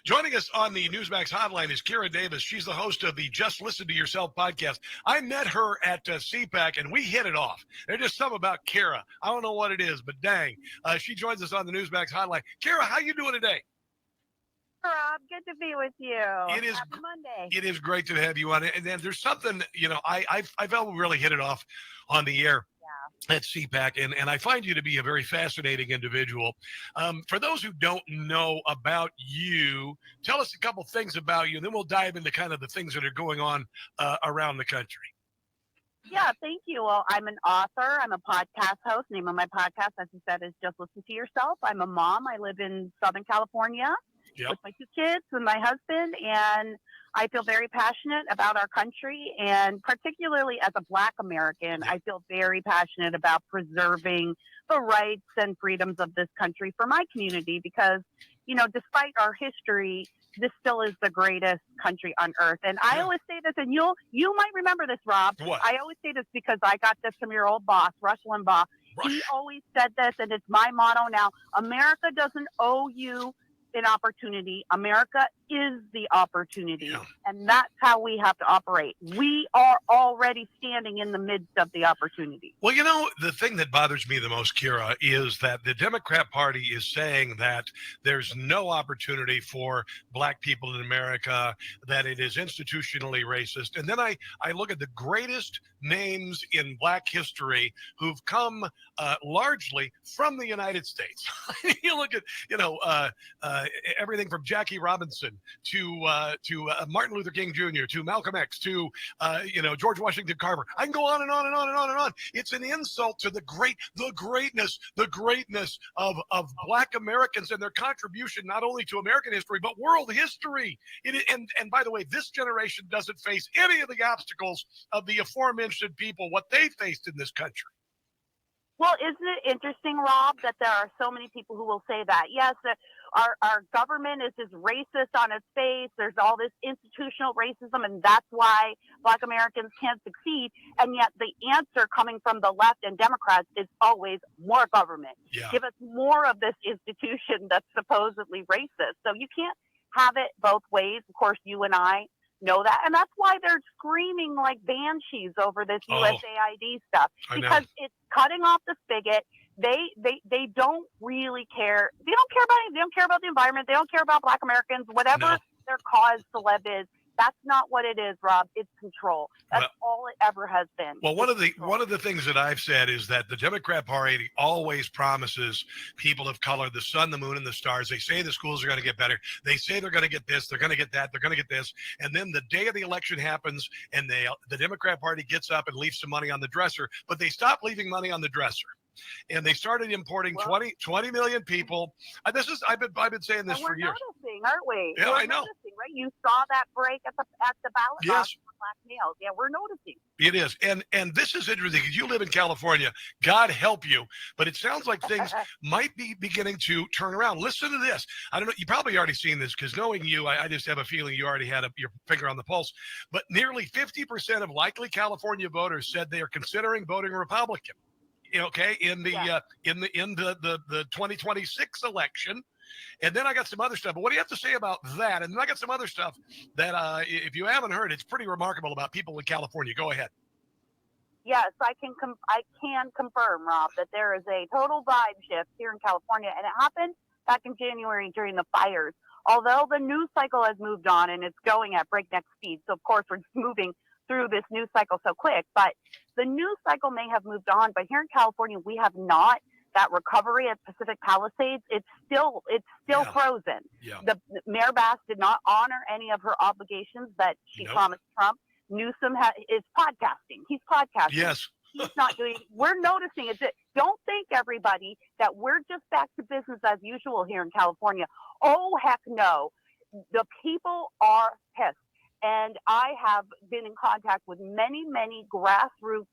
Joining us on the Newsmax hotline is Kira Davis. She's the host of the Just Listen to Yourself podcast. I met her at CPAC, and we hit it off. There's just something about Kira. I don't know what it is, but dang. She joins us on the Newsmax hotline. Kira, how you doing today? Rob, good to be with you. Happy Monday. It is great to have you on. And then there's something, I felt we really hit it off on the air. At CPAC, and I find you to be a very fascinating individual. For those who don't know about you, tell us a couple things about you, and then we'll dive into kind of the things that are going on around the country. Yeah, thank you. Well, I'm an author. I'm a podcast host. The name of my podcast, as you said, is Just Listen to Yourself. I'm a mom. I live in Southern California with my 2 kids and my husband, and I feel very passionate about our country, and particularly as a Black American, I feel very passionate about preserving the rights and freedoms of this country for my community because, despite our history, this still is the greatest country on earth. And I always say this, and you might remember this, Rob. What? I always say this because I got this from your old boss, Rush Limbaugh. He always said this, and it's my motto now. America doesn't owe you an opportunity. America is the opportunity. And that's how we have to operate. We are already standing in the midst of the opportunity. Well, the thing that bothers me the most, Kira, is that the Democrat Party is saying that there's no opportunity for Black people in America, that it is institutionally racist. And then I look at the greatest names in Black history who've come largely from the United States. You look at, everything from Jackie Robinson to Martin Luther King Jr., to Malcolm X, to George Washington Carver. I can go on and on and on and on and on. It's an insult to the greatness of Black Americans and their contribution not only to American history but world history. And by the way, this generation doesn't face any of the obstacles of the aforementioned people, what they faced in this country. Well, isn't it interesting, Rob, that there are so many people who will say that? Yes, our government is just racist on its face. There's all this institutional racism, and that's why Black Americans can't succeed. And yet the answer coming from the left and Democrats is always more government. Give us more of this institution that's supposedly racist. So you can't have it both ways. Of course, you and I know that. And that's why they're screaming like banshees over this USAID stuff, because it's cutting off the spigot. They don't really care. They don't care about anything. They don't care about the environment. They don't care about Black Americans, whatever their cause celeb is. That's not what it is, Rob. It's control. That's all it ever has been. Well, one of the things that I've said is that the Democrat Party always promises people of color the sun, the moon, and the stars. They say the schools are going to get better. They say they're going to get this, they're going to get that, they're going to get this. And then the day of the election happens, and the Democrat Party gets up and leaves some money on the dresser, but they stop leaving money on the dresser. And they started importing 20 million people. I've been saying this for years. We're noticing, aren't we? Yeah, I know. Right? You saw that break at the ballot box for Black males. Yeah, we're noticing. It is, and this is interesting because you live in California. God help you, but it sounds like things might be beginning to turn around. Listen to this. I don't know. You probably already seen this because knowing you, I just have a feeling you already had your finger on the pulse. But nearly 50% of likely California voters said they are considering voting Republican. Okay, in the 2026 election. And then I got some other stuff. But what do you have to say about that? And then I got some other stuff that, if you haven't heard, it's pretty remarkable about people in California. Go ahead. Yes, I can confirm, Rob, that there is a total vibe shift here in California, and it happened back in January during the fires. Although the news cycle has moved on and it's going at breakneck speed, so of course we're moving through this news cycle so quick, but the news cycle may have moved on, but here in California, we have not. That recovery at Pacific Palisades, it's still frozen. Yeah. The Mayor Bass did not honor any of her obligations that she promised Trump. Newsom is podcasting. He's podcasting. Yes. He's not doing. We're noticing it. Don't think, everybody, that we're just back to business as usual here in California. Oh, heck no. The people are pissed. And I have been in contact with many, many grassroots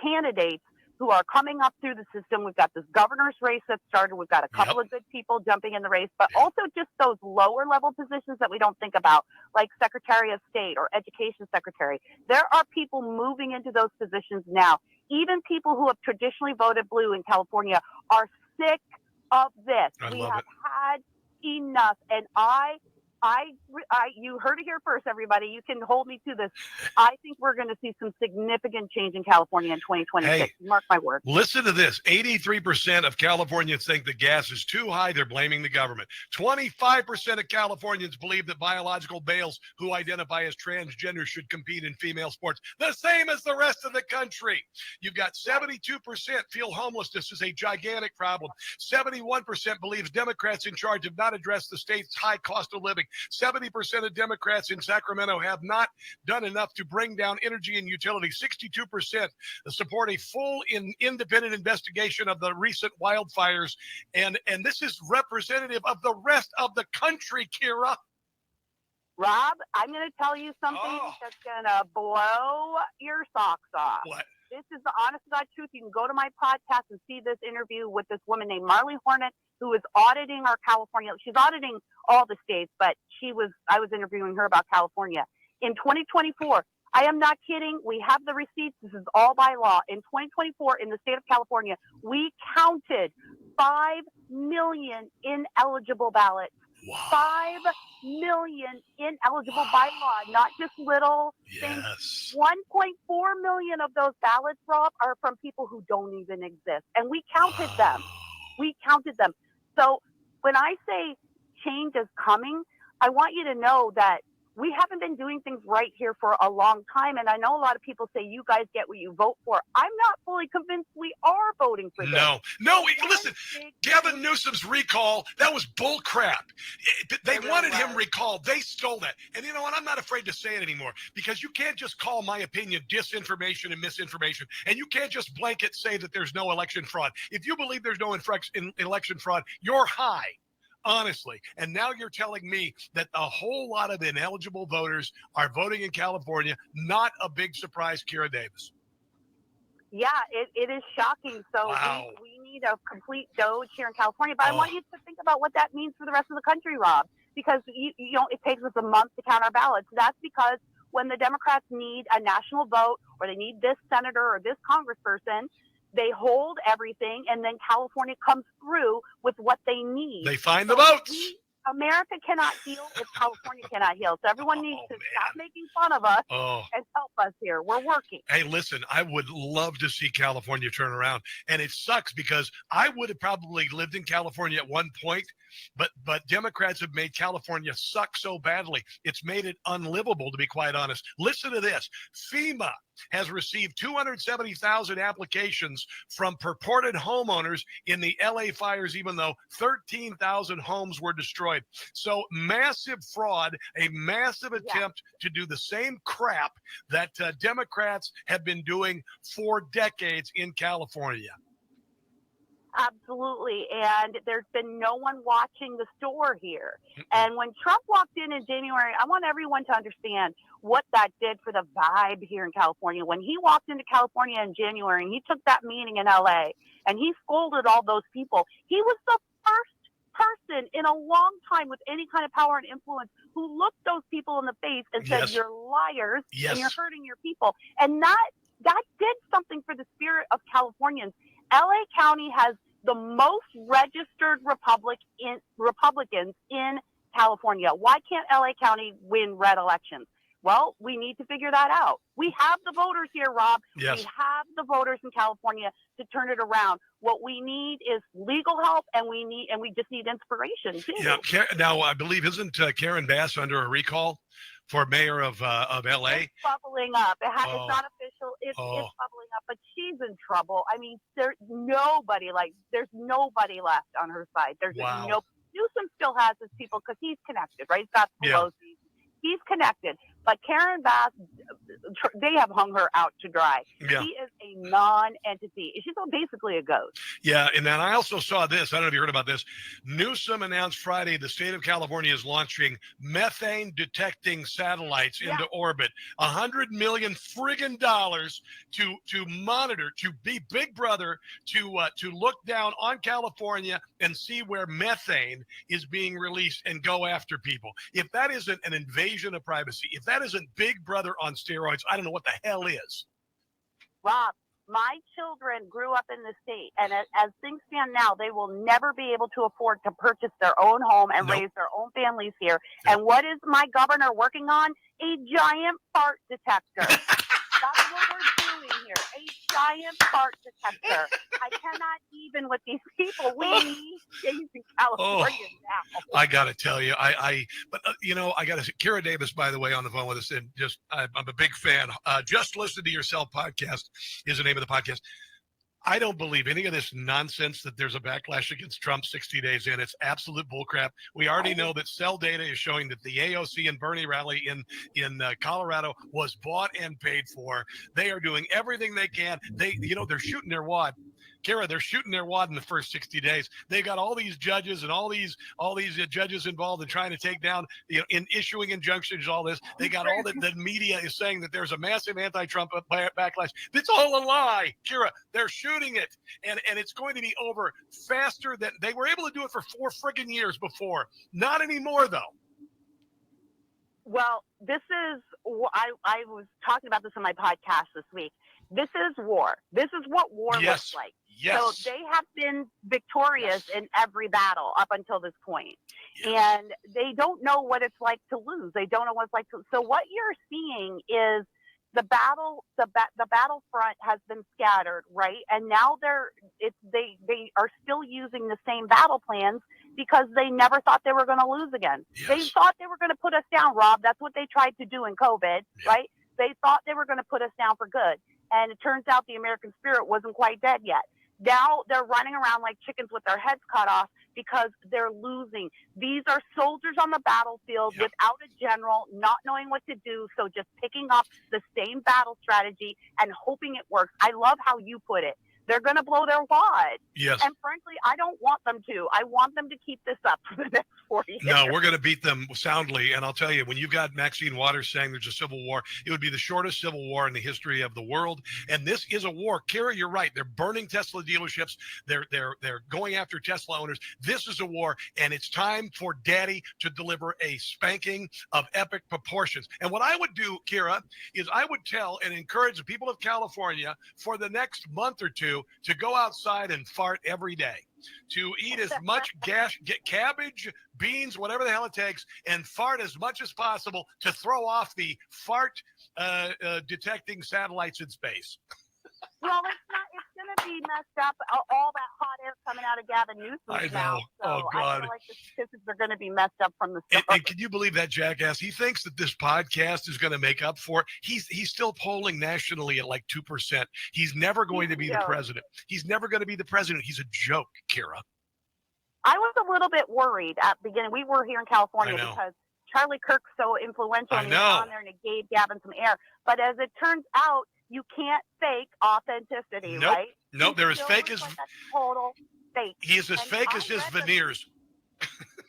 candidates who are coming up through the system. We've got this governor's race that started. We've got a couple of good people jumping in the race, but also just those lower level positions that we don't think about, like Secretary of State or Education Secretary. There are people moving into those positions now. Even people who have traditionally voted blue in California are sick of this. We have had enough. And I You heard it here first, everybody. You can hold me to this. I think we're going to see some significant change in California in 2026. Hey, mark my words. Listen to this. 83% of Californians think the gas is too high. They're blaming the government. 25% of Californians believe that biological males who identify as transgender should compete in female sports, the same as the rest of the country. You've got 72% feel homelessness is a gigantic problem. 71% believes Democrats in charge have not addressed the state's high cost of living. 70% of Democrats in Sacramento have not done enough to bring down energy and utilities. 62% support a full independent investigation of the recent wildfires. And this is representative of the rest of the country, Kira. Rob, I'm going to tell you something that's going to blow your socks off. What? This is the honest to God truth. You can go to my podcast and see this interview with this woman named Marley Hornet, who is auditing our California. She's auditing all the states, but I was interviewing her about California. In 2024, I am not kidding. We have the receipts. This is all by law. In 2024, in the state of California, we counted 5 million ineligible ballots. Wow. 5 million ineligible by law, not just little things. 1.4 million of those ballots, Rob, are from people who don't even exist. And we counted them. We counted them. So when I say change is coming, I want you to know that we haven't been doing things right here for a long time. And I know a lot of people say you guys get what you vote for. I'm not fully convinced we are voting for this. No, listen, Gavin Newsom's recall, that was bull crap. They wanted him recalled. They stole that. And you know what? I'm not afraid to say it anymore, because you can't just call my opinion disinformation and misinformation. And you can't just blanket say that there's no election fraud. If you believe there's no election fraud, you're high. Honestly. And now you're telling me that a whole lot of ineligible voters are voting in California. Not a big surprise, Kira Davis. Yeah, it is shocking. So we need a complete doge here in California. But I want you to think about what that means for the rest of the country, Rob, because you know it takes us a month to count our ballots. That's because when the Democrats need a national vote, or they need this senator or this congressperson, they hold everything, and then California comes through with what they need. They find the votes. America cannot heal if California cannot heal. So everyone needs to stop making fun of us and help us here. We're working. Hey, listen, I would love to see California turn around. And it sucks because I would have probably lived in California at one point, but Democrats have made California suck so badly. It's made it unlivable, to be quite honest. Listen to this. FEMA has received 270,000 applications from purported homeowners in the LA fires, even though 13,000 homes were destroyed. So massive fraud, a massive attempt to do the same crap that Democrats have been doing for decades in California. Absolutely. And there's been no one watching the store here. And when Trump walked in January, I want everyone to understand what that did for the vibe here in California. When he walked into California in January and he took that meeting in LA and he scolded all those people, he was the first person in a long time with any kind of power and influence who looked those people in the face and said, you're liars and you're hurting your people. And that did something for the spirit of Californians. LA County has the most registered Republicans in California. Why can't LA County win red elections? Well, we need to figure that out. We have the voters here, Rob. Yes. We have the voters in California to turn it around. What we need is legal help, and we just need inspiration too. Yeah. Now, I believe isn't Karen Bass under a recall for mayor of LA? It's bubbling up. It's not official. It's bubbling up, but she's in trouble. I mean, there's nobody left on her side. There's no. Newsom still has his people because he's connected, right? He's got Pelosi. He's connected. But Karen Bass, they have hung her out to dry. Yeah. She is a non-entity. She's basically a ghost. Yeah, and then I also saw this. I don't know if you heard about this. Newsom announced Friday the state of California is launching methane-detecting satellites into orbit. $100 million friggin' dollars to monitor, to be Big Brother, to look down on California and see where methane is being released and go after people. If that isn't an invasion of privacy, if that isn't Big Brother on steroids, I don't know what the hell is. Rob, My children grew up in the state, and as things stand now, they will never be able to afford to purchase their own home and Nope. raise their own families here. Nope. And what is my governor working on? A giant fart detector. That's what we're doing here. A giant fart detector. I cannot even with these people. We need things in California now. I got to tell you, but I got to, Kira Davis, by the way, on the phone with us, and I'm a big fan. Just Listen to Yourself podcast is the name of the podcast. I don't believe any of this nonsense that there's a backlash against Trump 60 days in. It's absolute bullcrap. We already know that cell data is showing that the AOC and Bernie rally in Colorado was bought and paid for. They are doing everything they can. They're shooting their wad. Kara, they're shooting their wad in the first 60 days. They got all these judges and all these judges involved in trying to take down, in issuing injunctions, all this. They got all the media is saying that there's a massive anti-Trump backlash. It's all a lie, Kira. They're shooting it, and it's going to be over faster than they were able to do it for 4 friggin' years before. Not anymore, though. Well, this is, I was talking about this on my podcast this week. This is war. This is what war looks like. Yes. So they have been victorious in every battle up until this point. Yes. And they don't know what it's like to lose. They don't know what it's like to. So what you're seeing is the battlefront has been scattered, right? And now they are still using the same battle plans because they never thought they were going to lose again. Yes. They thought they were going to put us down, Rob. That's what they tried to do in COVID, right? They thought they were going to put us down for good. And it turns out the American spirit wasn't quite dead yet. Now they're running around like chickens with their heads cut off because they're losing. These are soldiers on the battlefield without a general, not knowing what to do. So just picking up the same battle strategy and hoping it works. I love how you put it. They're going to blow their wad. Yes. And frankly, I don't want them to. I want them to keep this up for the next 4 years. No, we're going to beat them soundly. And I'll tell you, when you've got Maxine Waters saying there's a civil war, it would be the shortest civil war in the history of the world. And this is a war. Kara, you're right. They're burning Tesla dealerships. They're going after Tesla owners. This is a war, and it's time for Daddy to deliver a spanking of epic proportions. And what I would do, Kira, is I would tell and encourage the people of California for the next month or two to go outside and fart every day, to eat as much cabbage, beans, whatever the hell it takes, and fart as much as possible to throw off the fart detecting satellites in space. Well, it's going to be messed up. All that hot air coming out of Gavin Newsom now. So oh, God. I feel like the statistics are going to be messed up from the start. And can you believe that jackass? He thinks that this podcast is going to make up for it. He's still polling nationally at like 2%. He's never going to be the president. He's never going to be the president. He's a joke, Kira. I was a little bit worried at the beginning. We were here in California because Charlie Kirk's so influential. And he was on there and it gave Gavin some air. But as it turns out, you can't fake authenticity, right? Nope, they're as fake as total fake. He is as fake as his veneers.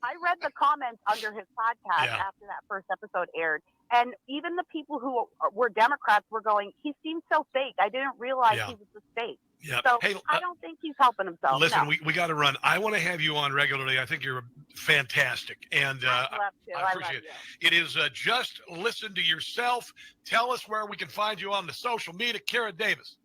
I read the comments under his podcast after that first episode aired, and even the people who were Democrats were going, "He seems so fake. I didn't realize he was this fake." Yeah. So I don't think he's helping himself. Listen, we got to run. I want to have you on regularly. I think you're fantastic, and I appreciate it. It is Just Listen to Yourself. Tell us where we can find you on the social media, Kara Davis.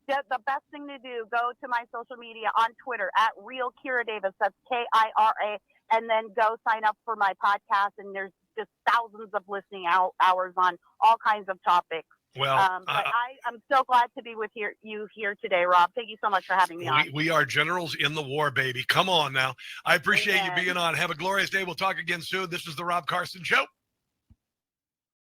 The best thing to do, go to my social media on Twitter at Real Kira Davis. That's Kira, and then go sign up for my podcast. And there's just thousands of listening hours on all kinds of topics. Well, but I'm so glad to be with you here today, Rob. Thank you so much for having me on. We are generals in the war, baby. Come on now. I appreciate you being on. Have a glorious day. We'll talk again soon. This is the Rob Carson Show.